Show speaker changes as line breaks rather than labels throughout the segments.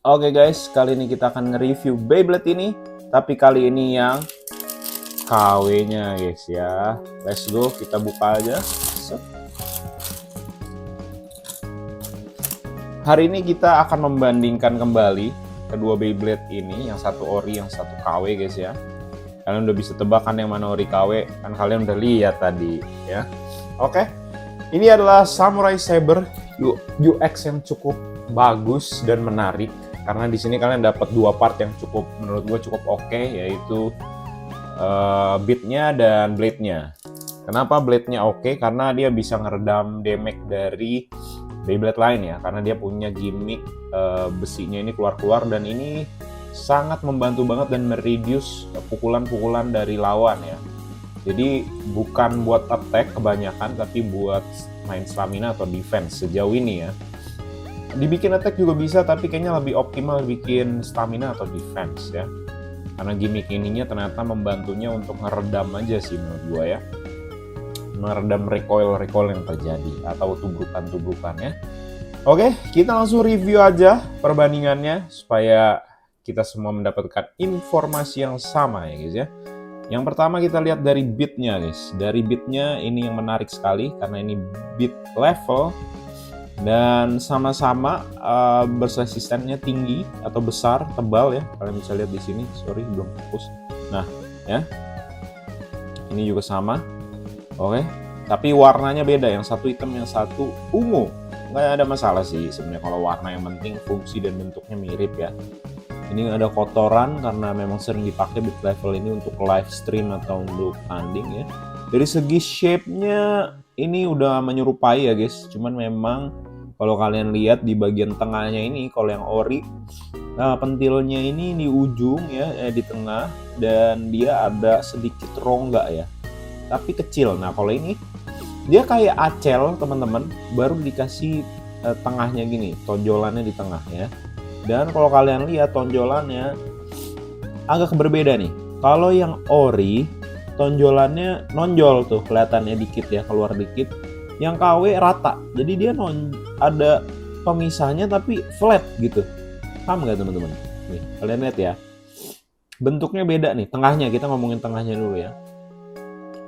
Oke guys, kali ini kita akan nge-review Beyblade ini, tapi kali ini yang KW-nya guys ya. Let's go, kita buka aja. Hari ini kita akan membandingkan kembali kedua Beyblade ini, yang satu ori, yang satu KW guys ya. Kalian udah bisa tebak kan yang mana ori KW, kan kalian udah lihat tadi ya. Oke, ini adalah Samurai Saber UX yang cukup bagus dan menarik. Karena di sini kalian dapat dua part yang cukup, menurut gue cukup oke, yaitu beatnya dan blade-nya. Kenapa blade-nya oke? Karena dia bisa ngeredam damage dari Beyblade lain ya, karena dia punya gimmick besinya ini keluar-keluar, dan ini sangat membantu banget dan mereduce pukulan-pukulan dari lawan ya. Jadi bukan buat attack kebanyakan, tapi buat main stamina atau defense sejauh ini ya. Dibikin attack juga bisa, tapi kayaknya lebih optimal bikin stamina atau defense ya. Karena gimmick ininya ternyata membantunya untuk ngeredam aja sih menurut gua ya. Meredam recoil yang terjadi atau tubrukan ya. Oke, kita langsung review aja perbandingannya supaya kita semua mendapatkan informasi yang sama ya guys ya. Yang pertama kita lihat dari beatnya guys. Dari beatnya ini yang menarik sekali karena ini beat level. Dan sama-sama bersresistennya tinggi atau besar, tebal ya. Kalian bisa lihat di sini. Sorry, belum fokus. Nah, ya. Ini juga sama. Oke. Tapi warnanya beda. Yang satu hitam, yang satu ungu. Nggak ada masalah sih sebenarnya kalau warna, yang penting fungsi dan bentuknya mirip ya. Ini ada kotoran karena memang sering dipakai beat level ini untuk live stream atau untuk tanding ya. Dari segi shape-nya ini udah menyerupai ya guys. Cuman memang kalau kalian lihat di bagian tengahnya ini, kalau yang ori, pentilnya ini di ujung ya, di tengah, dan dia ada sedikit rongga ya, tapi kecil. Nah kalau ini dia kayak acel teman-teman, baru dikasih tengahnya gini, tonjolannya di tengah ya. Dan kalau kalian lihat tonjolannya agak berbeda nih. Kalau yang ori tonjolannya nonjol tuh, kelihatannya dikit ya, keluar dikit. Yang KW rata, jadi dia ada pemisahnya tapi flat gitu. Paham nggak teman-teman? Nih kalian lihat ya, bentuknya beda nih. Tengahnya, kita ngomongin tengahnya dulu ya.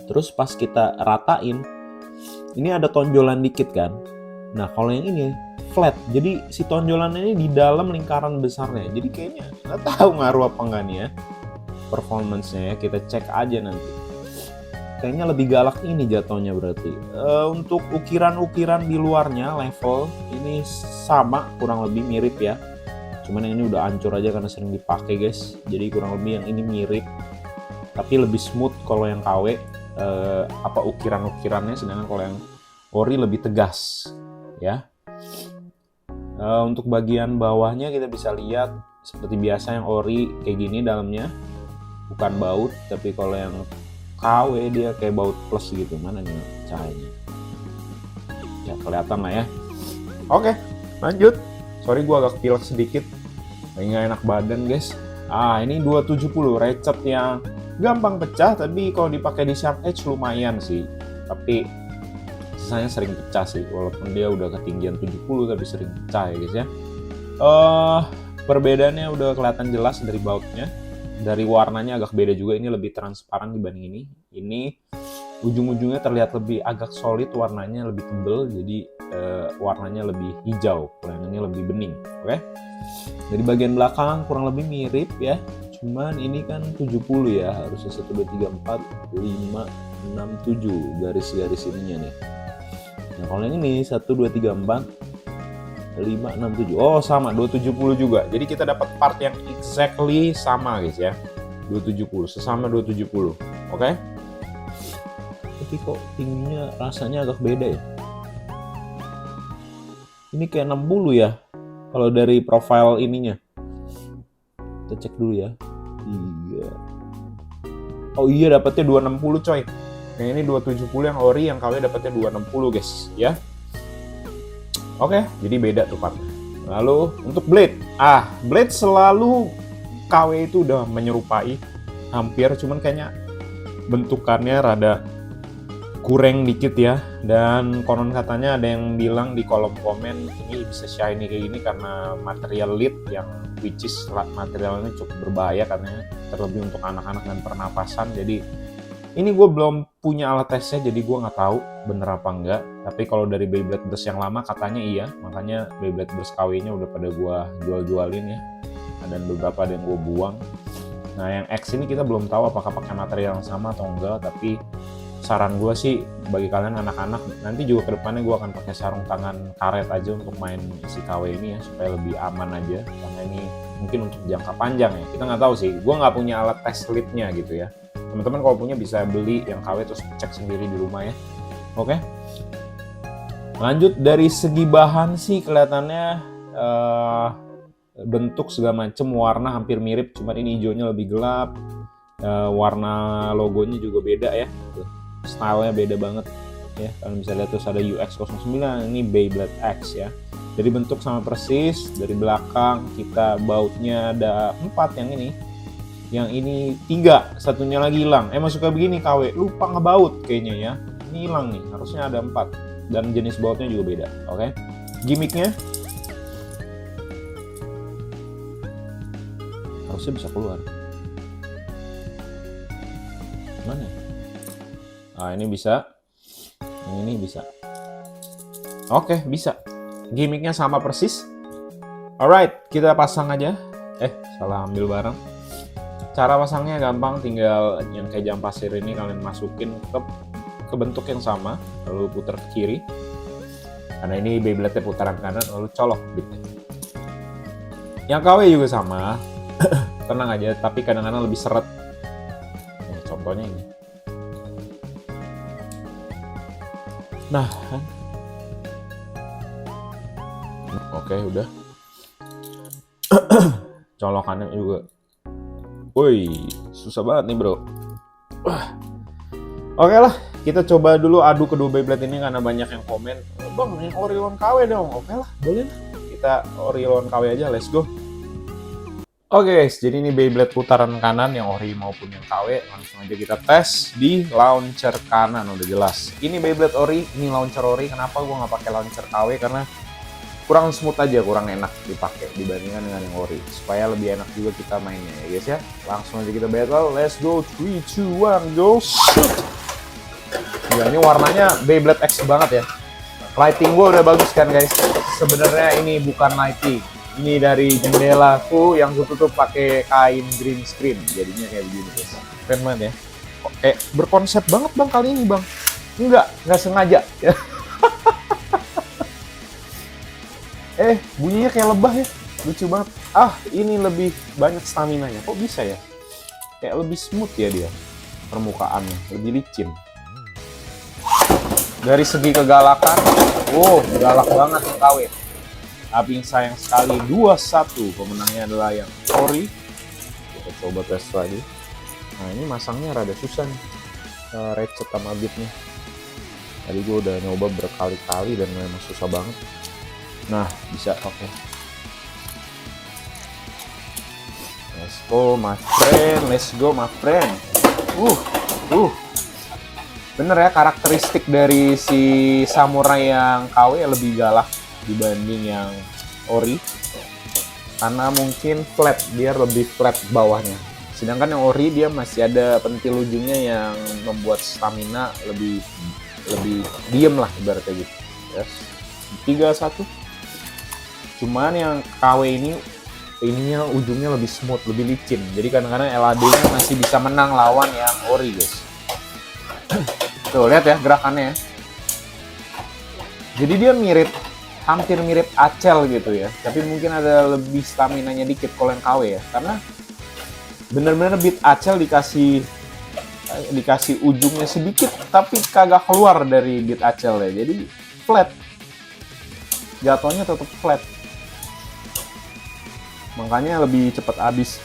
Terus pas kita ratain, ini ada tonjolan dikit kan. Nah kalau yang ini flat, jadi si tonjolannya ini di dalam lingkaran besarnya. Jadi kayaknya nggak tahu ngaruh apa enggak nih ya performance-nya ya. Kita cek aja nanti. Kayaknya lebih galak ini jatuhnya berarti. Untuk ukiran-ukiran di luarnya level ini sama, kurang lebih mirip ya. Cuman yang ini udah hancur aja karena sering dipakai guys. Jadi kurang lebih yang ini mirip, tapi lebih smooth kalau yang KW. Ukiran-ukirannya, sedangkan kalau yang ori lebih tegas ya. Untuk bagian bawahnya kita bisa lihat seperti biasa yang ori kayak gini dalamnya, bukan baut, tapi kalau yang KW dia kayak baut plus gitu. Mana nih cahayanya? Ya kelihatan lah ya. Oke, lanjut. Sorry gua agak pilek sedikit, nggak enak badan guys. Ini 270 recet yang gampang pecah, tapi kalau dipakai di sharp edge lumayan sih. Tapi sisanya sering pecah sih, walaupun dia udah ketinggian 70 tapi sering pecah ya guys ya. Perbedaannya udah kelihatan jelas dari bautnya. Dari warnanya agak beda juga, ini lebih transparan dibanding ini. Ini ujung-ujungnya terlihat lebih agak solid, warnanya lebih tebal, jadi warnanya lebih hijau. Kalau yang ini lebih bening, oke? Dari bagian belakang kurang lebih mirip ya, cuman ini kan 70 ya, harusnya 1, 2, 3, 4, 5, 6, 7 garis-garis ininya nih. Nah kalau yang ini 1, 2, 3, 4, 5, 6, 7. Oh sama, 270 juga. Jadi kita dapat part yang exactly sama guys ya. 270, sesama 270. Oke? Tapi kok tingginya rasanya agak beda ya. Ini kayak 60 ya, kalau dari profile ininya. Kita cek dulu ya. Iya. Oh iya, dapatnya 260 coy. Nah ini 270 yang ori, yang KW dapatnya 260 guys ya. Oke, jadi beda tuh partnya. Lalu untuk blade, blade selalu KW itu udah menyerupai hampir, cuman kayaknya bentukannya rada kurang dikit ya. Dan konon katanya ada yang bilang di kolom komen ini bisa shiny kayak gini karena material lead yang which is materialnya cukup berbahaya katanya, terlebih untuk anak-anak dan pernapasan. Jadi ini gue belum punya alat tesnya, jadi gue nggak tahu bener apa enggak. Tapi kalau dari Beyblade Burst yang lama katanya iya, makanya Beyblade Burst KW-nya udah pada gue jual-jualin ya. Dan beberapa ada yang gue buang. Nah yang X ini kita belum tahu apakah pakai material yang sama atau enggak. Tapi saran gue sih bagi kalian anak-anak, nanti juga kedepannya gue akan pakai sarung tangan karet aja untuk main si KW ini ya, supaya lebih aman aja. Karena ini mungkin untuk jangka panjang ya. Kita nggak tahu sih, gue nggak punya alat test lead-nya gitu ya. Teman-teman kalau punya bisa beli yang KW terus cek sendiri di rumah ya. Oke. Lanjut dari segi bahan sih kelihatannya bentuk segala macem, warna hampir mirip, cuman ini hijaunya lebih gelap. Warna logonya juga beda ya. Stylenya beda banget ya. Kalian bisa lihat terus ada UX09, ini Beyblade X ya. Jadi bentuk sama persis. Dari belakang kita bautnya ada 4 yang ini. Yang ini 3, satunya lagi hilang. Emang suka begini KW, lupa ngebaut kayaknya ya. Ini hilang nih, harusnya ada 4. Dan jenis bautnya juga beda, oke? Gimmicknya harusnya bisa keluar. Mana? Ah ini bisa. Ini bisa. Oke, bisa. Gimmicknya sama persis. Alright, kita pasang aja. Salah ambil barang. Cara pasangnya gampang, tinggal yang kayak jam pasir ini kalian masukin ke bentuk yang sama, lalu putar ke kiri. Karena ini Beyblade-nya putaran kanan, lalu colok bitnya. Yang KW juga sama, tenang aja, tapi kadang-kadang lebih seret. Nah, contohnya ini. Nah, oke udah. Colokannya juga. Woi, susah banget nih bro. Oke lah, kita coba dulu adu kedua Beyblade ini karena banyak yang komen, bang ini ori lawan KW dong. Oke lah, boleh lah. Kita ori lawan KW aja, let's go. Oke guys, jadi ini Beyblade putaran kanan yang ori maupun yang KW. Langsung aja kita tes di launcher kanan, udah jelas. Ini Beyblade ori, ini launcher ori. Kenapa gue nggak pakai launcher KW? Karena kurang smooth aja, kurang enak dipakai dibandingkan dengan yang ori. Supaya lebih enak juga kita mainnya ya guys ya. Langsung aja kita battle, let's go, 3, 2, 1, go, shoot! Ya ini warnanya Beyblade X banget ya. Lighting gue udah bagus kan guys. Sebenarnya ini bukan lighting, ini dari jendelaku yang gue tutup pakai kain green screen. Jadinya kayak begini guys. Keren banget ya. Kayak berkonsep banget bang kali ini bang. Nggak sengaja. Bunyinya kayak lebah ya, lucu banget. Ini lebih banyak stamina-nya. Kok bisa ya? Kayak lebih smooth ya dia, permukaannya lebih licin. Dari segi kegalakan, galak banget yang KW. Tapi sayang sekali 2-1. Pemenangnya adalah yang ori. Kita coba tes lagi. Nah ini masangnya rada susah nih, ratchet sama bitnya. Tadi gue udah nyoba berkali-kali dan memang susah banget. Nah, bisa, oke. Let's go, my friend. Let's go, my friend. Bener ya, karakteristik dari si samurai yang KW lebih galak dibanding yang ori. Karena mungkin flat, dia lebih flat bawahnya. Sedangkan yang ori dia masih ada pentil ujungnya yang membuat stamina lebih diem lah ibaratnya gitu. Yes. 3-1. Cuman yang KW ininya ujungnya lebih smooth, lebih licin. Jadi kadang-kadang LAD-nya masih bisa menang lawan yang ori, guys. Tuh, lihat ya gerakannya ya. Jadi dia hampir mirip Acel gitu ya. Tapi mungkin ada lebih stamina-nya dikit kalau yang KW ya. Karena bener-bener beat Acel dikasih ujungnya sedikit, tapi kagak keluar dari beat Acel ya. Jadi flat. Jatuhnya tetap flat. Makanya lebih cepat habis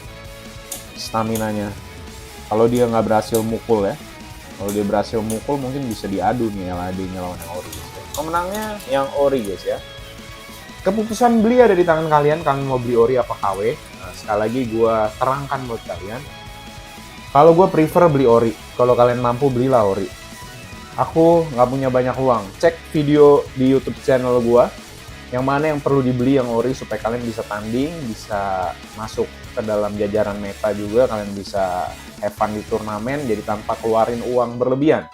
stamina-nya. Kalau dia nggak berhasil mukul ya. Kalau dia berhasil mukul mungkin bisa diadu nih LAD-nya lawan yang ori. Pemenangnya yang ori guys ya. Keputusan beli ada di tangan kalian. Kalian mau beli ori apa KW? Nah, sekali lagi gue terangkan buat kalian. Kalau gue prefer beli ori. Kalau kalian mampu belilah ori. Aku nggak punya banyak uang. Cek video di YouTube channel gua, yang mana yang perlu dibeli yang ori supaya kalian bisa tanding, bisa masuk ke dalam jajaran meta juga, kalian bisa have fun di turnamen, jadi tanpa keluarin uang berlebihan.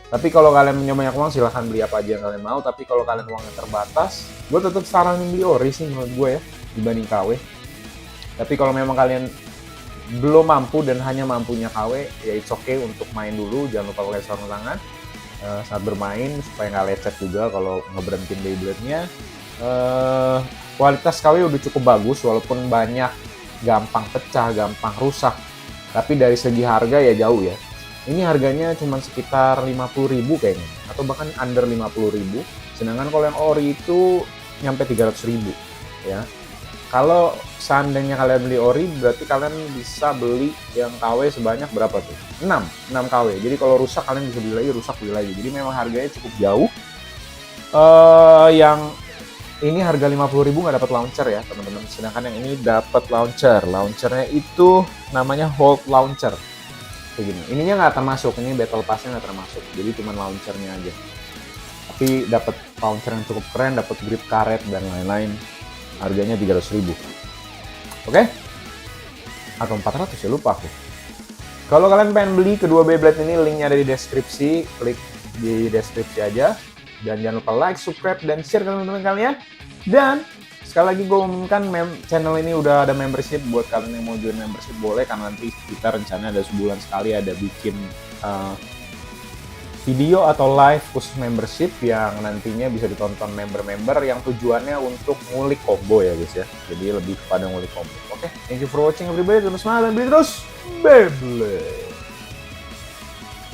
Tapi kalau kalian punya banyak uang, silahkan beli apa aja yang kalian mau. Tapi kalau kalian uangnya terbatas, gue tetap saranin beli ori sih menurut gue ya, dibanding KW. Tapi kalau memang kalian belum mampu dan hanya mampunya KW, ya it's okay untuk main dulu, jangan lupa pakai sarung tangan saat bermain supaya nggak lecet juga kalau ngeberhentiin Beyblade-nya. Kualitas KW udah cukup bagus walaupun banyak gampang pecah, gampang rusak. Tapi dari segi harga ya jauh ya. Ini harganya cuma sekitar 50.000 kayaknya, atau bahkan under 50.000. Sedangkan kalau yang ori itu nyampe 300.000 ya. Kalau seandainya kalian beli ori, berarti kalian bisa beli yang KW sebanyak berapa tuh? 6 KW. Jadi kalau rusak kalian bisa beli lagi, rusak beli lagi. Jadi memang harganya cukup jauh. Yang ini harga 50.000 nggak dapat launcher ya teman-teman. Sedangkan yang ini dapat launcher. Launchernya itu namanya Hold Launcher. Begini. Ininya nggak termasuk, ini battle pass-nya nggak termasuk. Jadi cuma launchernya aja. Tapi dapat launcher yang cukup keren, dapat grip karet dan lain-lain. Harganya 300.000. Oke? Atau 400 ya, lupa aku. Kalau kalian pengen beli kedua Beyblade ini, linknya ada di deskripsi. Klik di deskripsi aja. Dan jangan lupa like, subscribe, dan share ke teman-teman kalian. Dan sekali lagi gue umumkan channel ini udah ada membership. Buat kalian yang mau join membership boleh, karena nanti kita rencana ada sebulan sekali ada bikin video atau live khusus membership yang nantinya bisa ditonton member-member yang tujuannya untuk ngulik combo ya guys ya. Jadi lebih kepada ngulik combo. Oke, thank you for watching everybody. Terus semangat dan beli terus Beyblade.